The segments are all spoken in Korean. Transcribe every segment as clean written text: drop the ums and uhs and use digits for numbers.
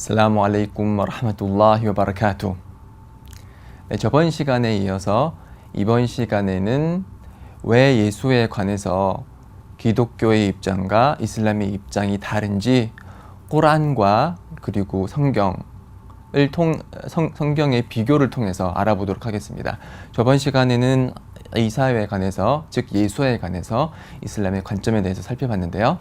아슬라무 알레이쿰 와라흐마툴라히 와바라카투. 네, 저번 시간에 이어서 이번 시간에는 왜 예수에 관해서 기독교의 입장과 이슬람의 입장이 다른지 꾸란과 그리고 성경의 비교를 통해서 알아보도록 하겠습니다. 저번 시간에는 이사에 관해서, 즉 예수에 관해서 이슬람의 관점에 대해서 살펴봤는데요.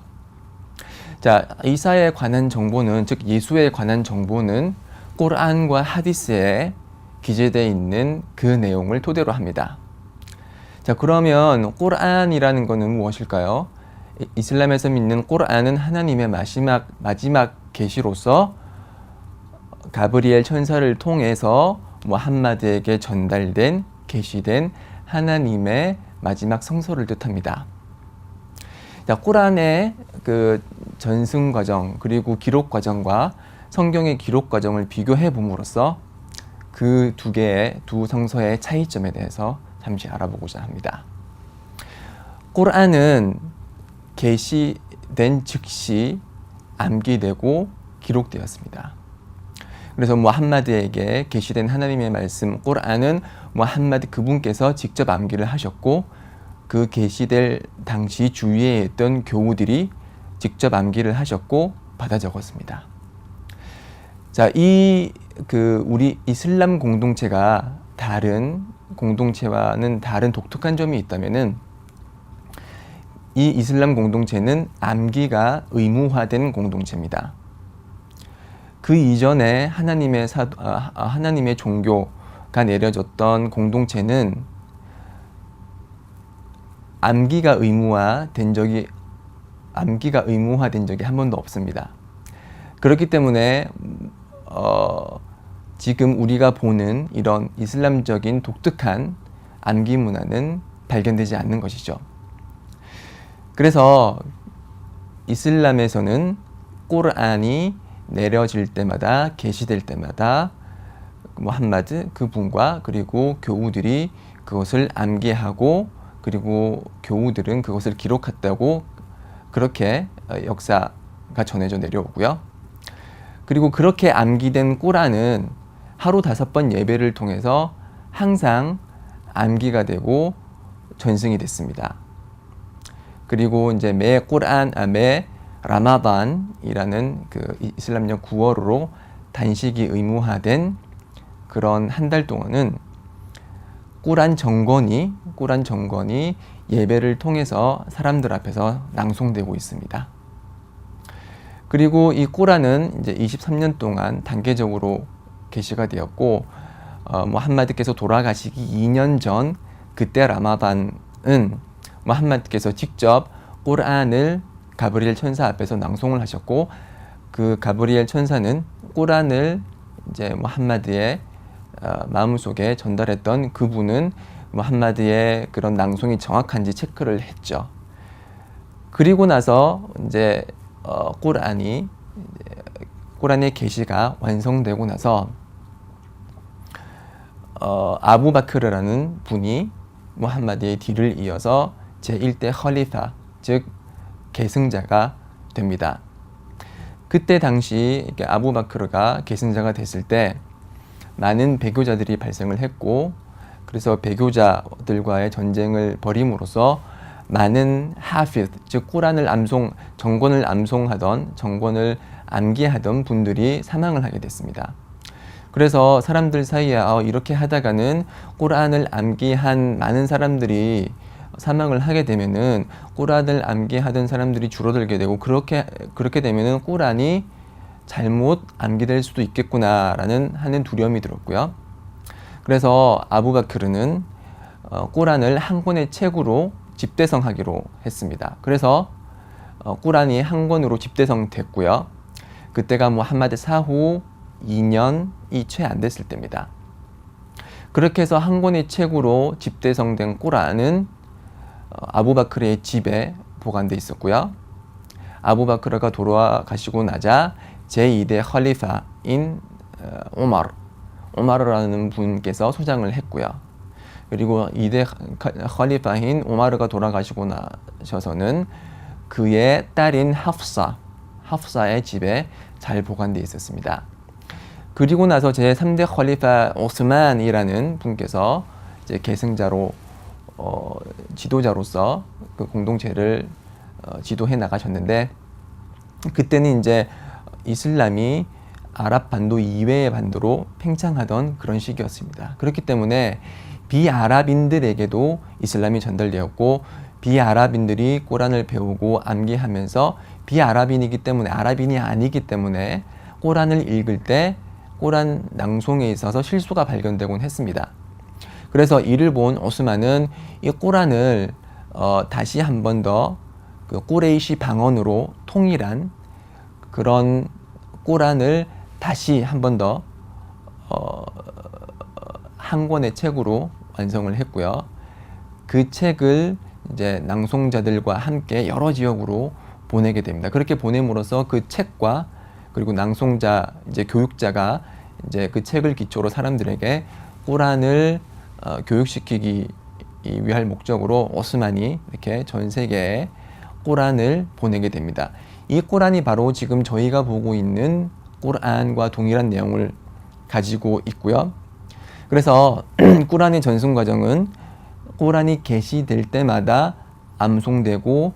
자, 이사에 관한 정보는, 즉 예수에 관한 정보는 꾸란과 하디스에 기재되어 있는 그 내용을 토대로 합니다. 자, 그러면 꾸란이라는 것은 무엇일까요? 이슬람에서 믿는 꾸란은 하나님의 마지막 계시로서 가브리엘 천사를 통해서 무함마드에게 전달된, 계시된 하나님의 마지막 성서를 뜻합니다. 자, 꾸란의 그 전승 과정 그리고 기록 과정과 성경의 기록 과정을 비교해 봄으로써 그 두 성서의 차이점에 대해서 잠시 알아보고자 합니다. 꾸란은 계시된 즉시 암기되고 기록되었습니다. 그래서 무함마드에게 계시된 하나님의 말씀 꾸란은 무함마드 그분께서 직접 암기를 하셨고, 그 계시될 당시 주위에 있던 교우들이 직접 암기를 하셨고 받아 적었습니다. 자, 우리 이슬람 공동체가 다른 공동체와는 다른 독특한 점이 있다면은, 이 이슬람 공동체는 암기가 의무화된 공동체입니다. 그 이전에 하나님의 종교가 내려졌던 공동체는 암기가 의무화된 적이 한 번도 없습니다. 그렇기 때문에 지금 우리가 보는 이런 이슬람적인 독특한 암기 문화는 발견되지 않는 것이죠. 그래서 이슬람에서는 꾸란이 내려질 때마다, 계시될 때마다 무함마드 그분과 그리고 교우들이 그것을 암기하고, 그리고 교우들은 그것을 기록했다고, 그렇게 역사가 전해져 내려오고요. 그리고 그렇게 암기된 꾸란은 하루 5번 예배를 통해서 항상 암기가 되고 전승이 됐습니다. 그리고 이제 매 라마단이라는 그 이슬람령 9월로 단식이 의무화된 그런 한 달 동안은 꾸란 정권이 예배를 통해서 사람들 앞에서 낭송되고 있습니다. 그리고 이 꾸란은 이제 23년 동안 단계적으로 계시가 되었고, 무함마드께서 돌아가시기 2년 전, 그때 라마단은 무함마드께서 직접 꾸란을 가브리엘 천사 앞에서 낭송을 하셨고, 그 가브리엘 천사는 꾸란을 이제 무함마드의 마음속에 전달했던 그분은 무함마드의 그런 낭송이 정확한지 체크를 했죠. 그리고 나서 이제 꾸란의 계시가 완성되고 나서 아부바크르라는 분이 무함마드의 뒤를 이어서 제1대 컬리파, 즉 계승자가 됩니다. 그때 당시 아부바크르가 계승자가 됐을 때 많은 배교자들이 발생을 했고, 그래서 배교자들과의 전쟁을 벌임으로써 많은 하피드, 즉 꾸란을 정권을 암기하던 분들이 사망을 하게 됐습니다. 그래서 사람들 사이에 이렇게 하다가는 꾸란을 암기한 많은 사람들이 사망을 하게 되면은 꾸란을 암기하던 사람들이 줄어들게 되고, 그렇게 되면은 꾸란이 잘못 암기될 수도 있겠구나라는 두려움이 들었고요. 그래서 아부바크르는 꾸란을 한 권의 책으로 집대성하기로 했습니다. 그래서 꾸란이 한 권으로 집대성됐고요. 그때가 무함마드 사후 2년이 채 안 됐을 때입니다. 그렇게 해서 한 권의 책으로 집대성된 꾸란은 아부바크르의 집에 보관돼 있었고요. 아부바크르가 돌아가시고 나자 제2대 컬리파인 오마르라는 분께서 소장을 했고요. 그리고 2대 컬리파인 오마르가 돌아가시고 나셔서는 그의 딸인 하프사의 집에 잘 보관되어 있었습니다. 그리고 나서 제3대 컬리파 오스만이라는 분께서 이제 계승자로 지도자로서 그 공동체를 지도해 나가셨는데, 그때는 이제 이슬람이 아랍 반도 이외의 반도로 팽창하던 그런 시기였습니다. 그렇기 때문에 비아랍인들에게도 이슬람이 전달되었고, 비아랍인들이 꼬란을 배우고 암기하면서 비아랍인이기 때문에, 아랍인이 아니기 때문에 꼬란을 읽을 때 꼬란 낭송에 있어서 실수가 발견되곤 했습니다. 그래서 이를 본 오스만은 이 꼬란을 다시 한 번 더 그 꾸레이시 방언으로 통일한 그런 꼬란을 다시 한 번 더 한 권의 책으로 완성을 했고요. 그 책을 이제 낭송자들과 함께 여러 지역으로 보내게 됩니다. 그렇게 보냄으로써 그 책과 그리고 낭송자, 이제 교육자가 이제 그 책을 기초로 사람들에게 꾸란을 교육시키기 위할 목적으로 오스만이 이렇게 전 세계에 꾸란을 보내게 됩니다. 이 꾸란이 바로 지금 저희가 보고 있는 꾸란과 동일한 내용을 가지고 있고요. 그래서 꾸란의 전승 과정은 꾸란이 게시될 때마다 암송되고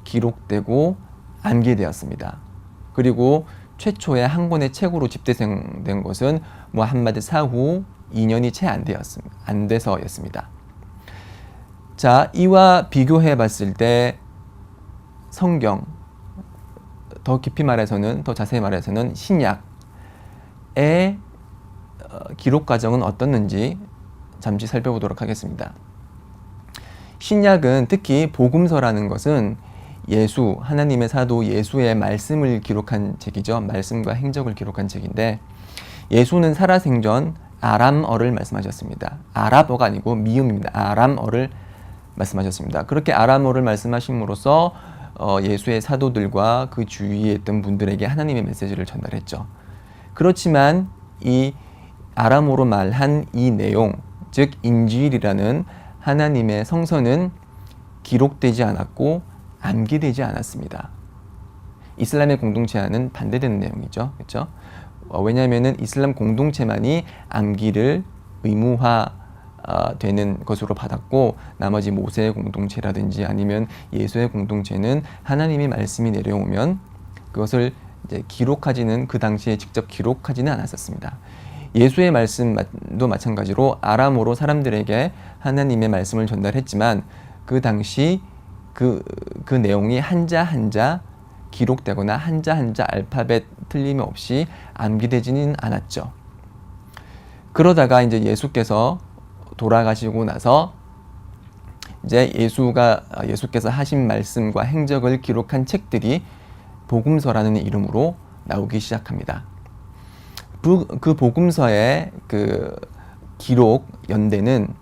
기록되고 암기되었습니다. 그리고 최초의 한 권의 책으로 집대성된 것은 무함마드 사후 2년이 채 안 돼서였습니다. 자, 이와 비교해 봤을 때 성경, 더 깊이 말해서는, 더 자세히 말해서는 신약의 기록 과정은 어떻는지 잠시 살펴보도록 하겠습니다. 신약은 특히 복음서라는 것은 예수, 하나님의 사도 예수의 말씀을 기록한 책이죠. 말씀과 행적을 기록한 책인데, 예수는 살아생전 아람어를 말씀하셨습니다. 아랍어가 아니고 미음입니다. 아람어를 말씀하셨습니다. 그렇게 아람어를 말씀하심으로써 예수의 사도들과 그 주위에 있던 분들에게 하나님의 메시지를 전달했죠. 그렇지만 이 아람어로 말한 이 내용, 즉 인질이라는 하나님의 성서는 기록되지 않았고 암기되지 않았습니다. 이슬람의 공동체와는 반대되는 내용이죠. 그렇죠? 왜냐하면 이슬람 공동체만이 암기를 의무화 되는 것으로 받았고, 나머지 모세의 공동체라든지 아니면 예수의 공동체는 하나님의 말씀이 내려오면 그것을 이제 기록하지는, 그 당시에 직접 기록하지는 않았었습니다. 예수의 말씀도 마찬가지로 아람어로 사람들에게 하나님의 말씀을 전달했지만 그 당시 그 내용이 한자 한자 기록되거나 한자 한자 알파벳 틀림없이 암기되지는 않았죠. 그러다가 이제 예수께서 돌아가시고 나서 이제 예수께서 하신 말씀과 행적을 기록한 책들이 복음서라는 이름으로 나오기 시작합니다. 그 복음서의 그 기록 연대는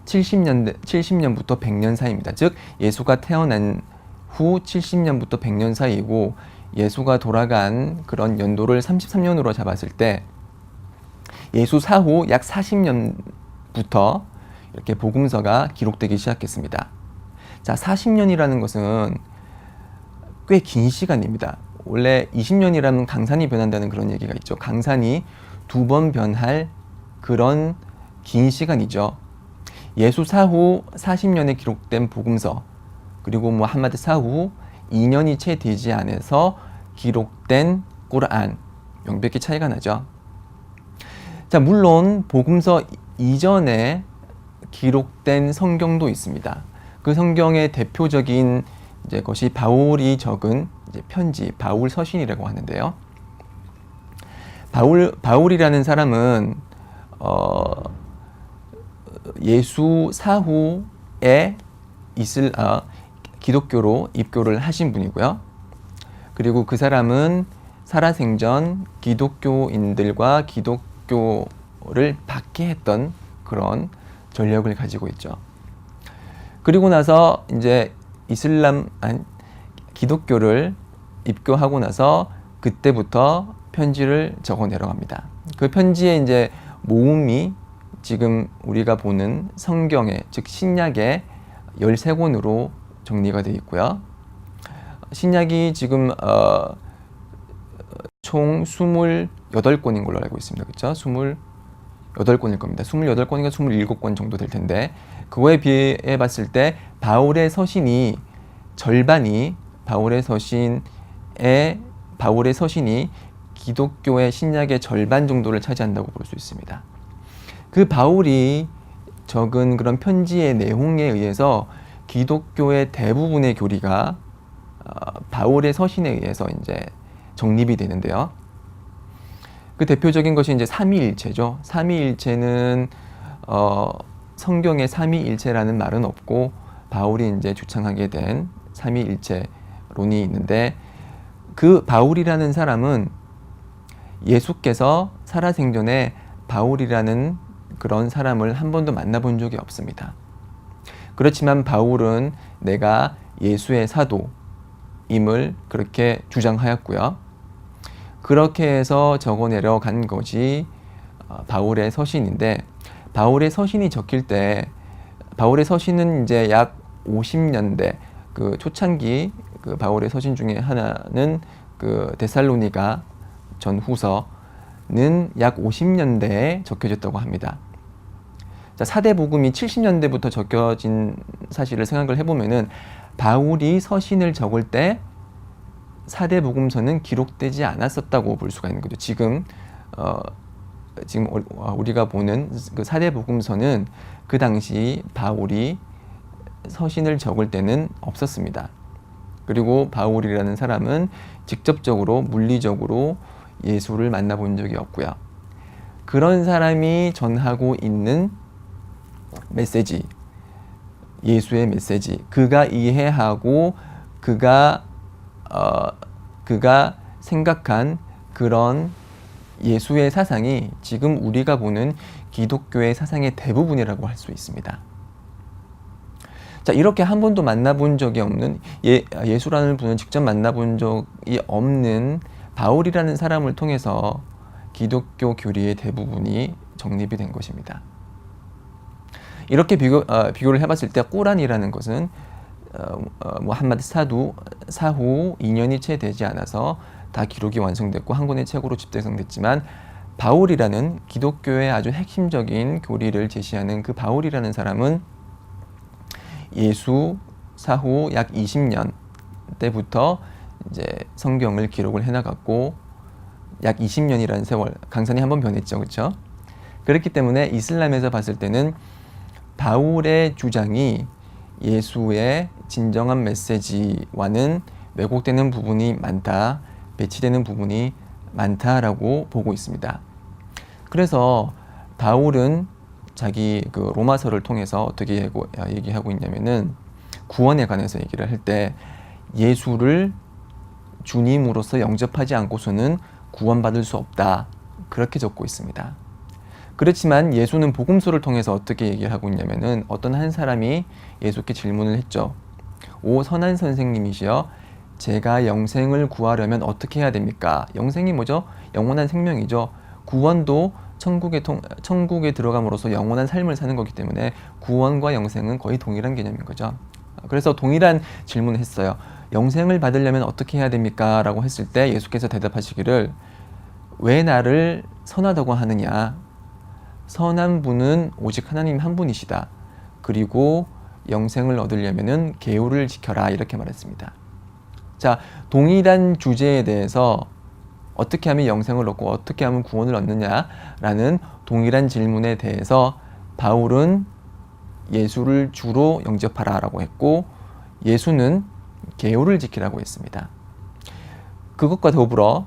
70년부터 100년 사이입니다. 즉 예수가 태어난 후 70년부터 100년 사이이고, 예수가 돌아간 그런 연도를 33년으로 잡았을 때 예수 사후 약 40년부터 이렇게 복음서가 기록되기 시작했습니다. 자, 40년이라는 것은 꽤 긴 시간입니다. 원래 20년이라면 강산이 변한다는 그런 얘기가 있죠. 강산이 2번 변할 그런 긴 시간이죠. 예수 사후 40년에 기록된 복음서, 그리고 무함마드 사후 2년이 채 되지 않아서 기록된 꾸르안, 명백히 차이가 나죠. 자, 물론 복음서 이전에 기록된 성경도 있습니다. 그 성경의 대표적인 이제 것이 바울이 적은 이제 편지, 바울 서신이라고 하는데요. 바울이라는 사람은 예수 사후에 기독교로 입교를 하신 분이고요. 그리고 그 사람은 살아생전 기독교인들과 기독교를 받게 했던 그런 전력을 가지고 있죠. 그리고 나서 이제 기독교를 입교하고 나서 그때부터 편지를 적어 내려갑니다. 그 편지에 이제 모음이 지금 우리가 보는 성경의, 즉 신약의 13권으로 정리가 되어 있고요. 신약이 지금 총 28권인 걸로 알고 있습니다. 그렇죠? 28권일 겁니다. 28권인가 27권 정도 될 텐데 그거에 비해 봤을 때 바울의 서신이 절반이 바울의 서신이 기독교의 신약의 절반 정도를 차지한다고 볼 수 있습니다. 그 바울이 적은 그런 편지의 내용에 의해서 기독교의 대부분의 교리가 바울의 서신에 의해서 이제 정립이 되는데요. 그 대표적인 것이 이제 삼위일체죠. 삼위일체는 성경에 삼위일체라는 말은 없고 바울이 이제 주창하게 된 삼위일체론이 있는데 그 바울이라는 사람은 예수께서 살아생전에 바울이라는 그런 사람을 한 번도 만나본 적이 없습니다. 그렇지만 바울은 내가 예수의 사도임을 그렇게 주장하였고요. 그렇게 해서 적어내려 간 것이 바울의 서신인데 바울의 서신이 적힐 때 바울의 서신은 이제 약 50년대 그 초창기 그 바울의 서신 중에 하나는 그 데살로니가 전후서는 약 50년대에 적혀졌다고 합니다. 자, 사대 복음이 70년대부터 적혀진 사실을 생각을 해보면은 바울이 서신을 적을 때 사대 복음서는 기록되지 않았었다고 볼 수가 있는 거죠. 지금 우리가 보는 그 사대 복음서는 그 당시 바울이 서신을 적을 때는 없었습니다. 그리고 바울이라는 사람은 직접적으로 물리적으로 예수를 만나본 적이 없고요. 그런 사람이 전하고 있는 메시지, 예수의 메시지, 그가 이해하고 그가 생각한 그런 예수의 사상이 지금 우리가 보는 기독교의 사상의 대부분이라고 할 수 있습니다. 자, 이렇게 한 번도 만나본 적이 없는 예수라는 분을 직접 만나본 적이 없는 바울이라는 사람을 통해서 기독교 교리의 대부분이 정립이 된 것입니다. 이렇게 비교를 해봤을 때 꾸란이라는 것은 무함마드 사후 2년이 채 되지 않아서 다 기록이 완성됐고 한 권의 책으로 집대성됐지만 바울이라는 기독교의 아주 핵심적인 교리를 제시하는 그 바울이라는 사람은 예수 사후 약 20년 때부터 이제 성경을 기록을 해나갔고 약 20년이라는 세월, 강산이 한번 변했죠, 그렇죠? 그렇기 때문에 이슬람에서 봤을 때는 바울의 주장이 예수의 진정한 메시지와는 왜곡되는 부분이 많다, 배치되는 부분이 많다라고 보고 있습니다. 그래서 바울은 자기 그 로마서를 통해서 어떻게 얘기하고 있냐면은 구원에 관해서 얘기를 할 때 예수를 주님으로서 영접하지 않고서는 구원받을 수 없다, 그렇게 적고 있습니다. 그렇지만 예수는 복음서를 통해서 어떻게 얘기를 하고 있냐면은 어떤 한 사람이 예수께 질문을 했죠. 오 선한 선생님이시여, 제가 영생을 구하려면 어떻게 해야 됩니까? 영생이 뭐죠? 영원한 생명이죠. 구원도 천국에 들어감으로써 영원한 삶을 사는 거기 때문에 구원과 영생은 거의 동일한 개념인 거죠. 그래서 동일한 질문을 했어요. 영생을 받으려면 어떻게 해야 됩니까? 라고 했을 때 예수께서 대답하시기를 왜 나를 선하다고 하느냐? 선한 분은 오직 하나님 한 분이시다. 그리고 영생을 얻으려면은 계율을 지켜라, 이렇게 말했습니다. 자, 동일한 주제에 대해서 어떻게 하면 영생을 얻고 어떻게 하면 구원을 얻느냐라는 동일한 질문에 대해서 바울은 예수를 주로 영접하라라고 했고 예수는 계율을 지키라고 했습니다. 그것과 더불어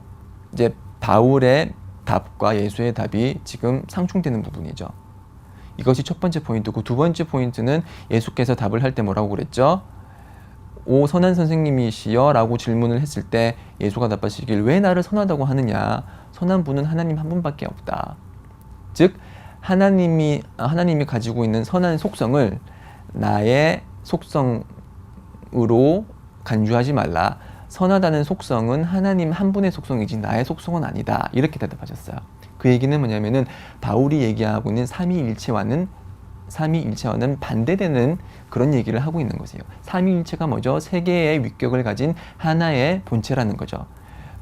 이제 바울의 답과 예수의 답이 지금 상충되는 부분이죠. 이것이 첫 번째 포인트고, 두 번째 포인트는 예수께서 답을 할 때 뭐라고 그랬죠? 오 선한 선생님이시여 라고 질문을 했을 때 예수가 답하시길 왜 나를 선하다고 하느냐? 선한 분은 하나님 한 분밖에 없다. 즉 하나님이 가지고 있는 선한 속성을 나의 속성으로 간주하지 말라. 선하다는 속성은 하나님 한 분의 속성이지 나의 속성은 아니다. 이렇게 대답하셨어요. 그 얘기는 뭐냐면은 바울이 얘기하고 있는 삼위일체와는 반대되는 그런 얘기를 하고 있는 것이에요. 삼위일체가 뭐죠? 세 개의 위격을 가진 하나의 본체라는 거죠.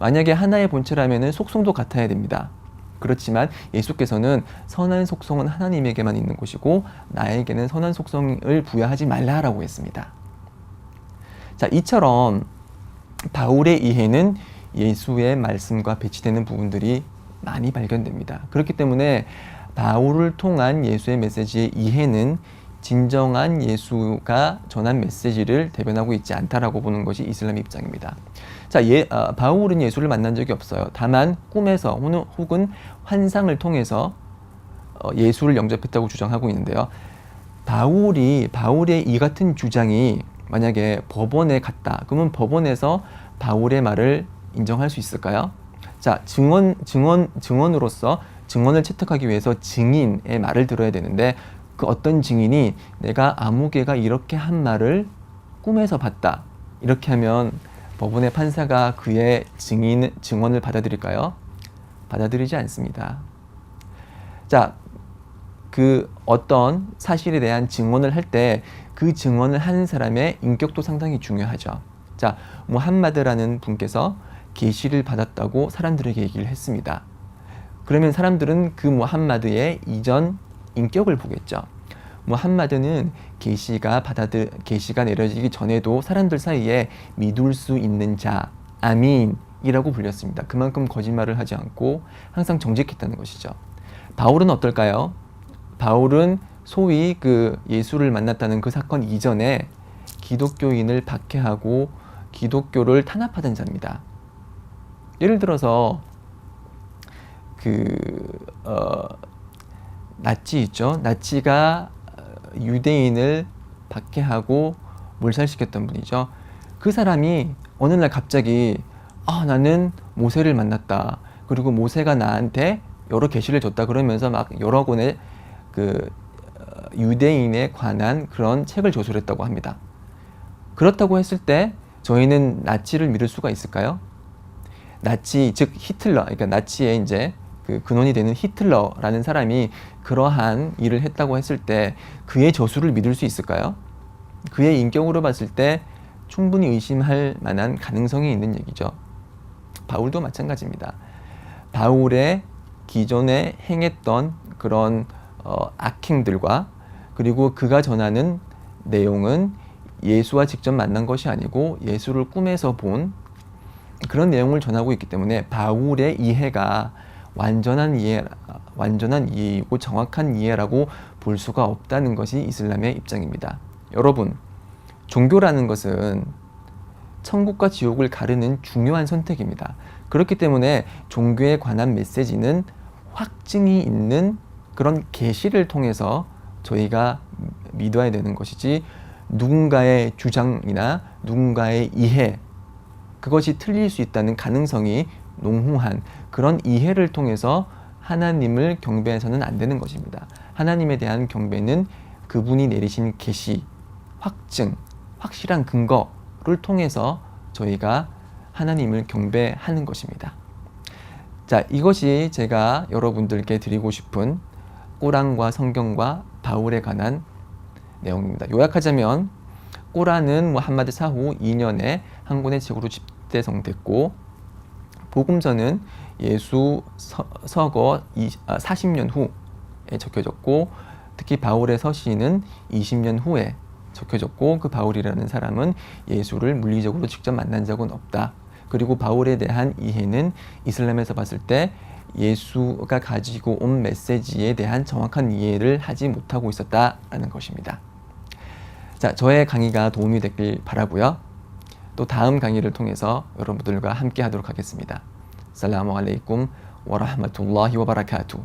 만약에 하나의 본체라면 속성도 같아야 됩니다. 그렇지만 예수께서는 선한 속성은 하나님에게만 있는 것이고 나에게는 선한 속성을 부여하지 말라라고 했습니다. 자, 이처럼 바울의 이해는 예수의 말씀과 배치되는 부분들이 많이 발견됩니다. 그렇기 때문에 바울을 통한 예수의 메시지의 이해는 진정한 예수가 전한 메시지를 대변하고 있지 않다라고 보는 것이 이슬람의 입장입니다. 자, 바울은 예수를 만난 적이 없어요. 다만 꿈에서 혹은 환상을 통해서 예수를 영접했다고 주장하고 있는데요. 바울의 이 같은 주장이 만약에 법원에 갔다. 그러면 법원에서 바울의 말을 인정할 수 있을까요? 자, 증언으로서 증언을 채택하기 위해서 증인의 말을 들어야 되는데 그 어떤 증인이 내가 아무개가 이렇게 한 말을 꿈에서 봤다. 이렇게 하면 법원의 판사가 그의 증언을 받아들일까요? 받아들이지 않습니다. 자, 그 어떤 사실에 대한 증언을 할 때 그 증언을 하는 사람의 인격도 상당히 중요하죠. 자, 무함마드라는 분께서 계시를 받았다고 사람들에게 얘기를 했습니다. 그러면 사람들은 그 무함마드의 이전 인격을 보겠죠. 무함마드는 계시가 내려지기 전에도 사람들 사이에 믿을 수 있는 자, 아민이라고 불렸습니다. 그만큼 거짓말을 하지 않고 항상 정직했다는 것이죠. 바울은 어떨까요? 바울은 소위 그 예수를 만났다는 그 사건 이전에 기독교인을 박해하고 기독교를 탄압하던 자입니다. 예를 들어서 나치 있죠. 나치가 유대인을 박해하고 몰살시켰던 분이죠. 그 사람이 어느 날 갑자기 나는 모세를 만났다. 그리고 모세가 나한테 여러 계시를 줬다. 그러면서 막 여러 권의 유대인에 관한 그런 책을 조술했다고 합니다. 그렇다고 했을 때 저희는 나치를 믿을 수가 있을까요? 나치, 즉 히틀러, 그러니까 나치의 이제 그 근원이 되는 히틀러라는 사람이 그러한 일을 했다고 했을 때 그의 저술을 믿을 수 있을까요? 그의 인격으로 봤을 때 충분히 의심할 만한 가능성이 있는 얘기죠. 바울도 마찬가지입니다. 바울의 기존에 행했던 그런 악행들과 그리고 그가 전하는 내용은 예수와 직접 만난 것이 아니고 예수를 꿈에서 본 그런 내용을 전하고 있기 때문에 바울의 이해가 완전한 이해이고 정확한 이해라고 볼 수가 없다는 것이 이슬람의 입장입니다. 여러분, 종교라는 것은 천국과 지옥을 가르는 중요한 선택입니다. 그렇기 때문에 종교에 관한 메시지는 확증이 있는 그런 계시를 통해서 저희가 믿어야 되는 것이지 누군가의 주장이나 누군가의 이해 그것이 틀릴 수 있다는 가능성이 농후한 그런 이해를 통해서 하나님을 경배해서는 안 되는 것입니다. 하나님에 대한 경배는 그분이 내리신 계시, 확증, 확실한 근거를 통해서 저희가 하나님을 경배하는 것입니다. 자, 이것이 제가 여러분들께 드리고 싶은 꾸란과 성경과 바울에 관한 내용입니다. 요약하자면 꾸란은 무함마드 사후 2년에 한 권의 책으로 집대성됐고 복음서는 예수 서거 40년 후에 적혀졌고 특히 바울의 서신은 20년 후에 적혀졌고 그 바울이라는 사람은 예수를 물리적으로 직접 만난 적은 없다. 그리고 바울에 대한 이해는 이슬람에서 봤을 때 예수가 가지고 온 메시지에 대한 정확한 이해를 하지 못하고 있었다라는 것입니다. 자, 저의 강의가 도움이 됐길 바라고요. 또 다음 강의를 통해서 여러분들과 함께 하도록 하겠습니다. 살라무 알레이쿰 와 라흐마툴라히 와 바라카투.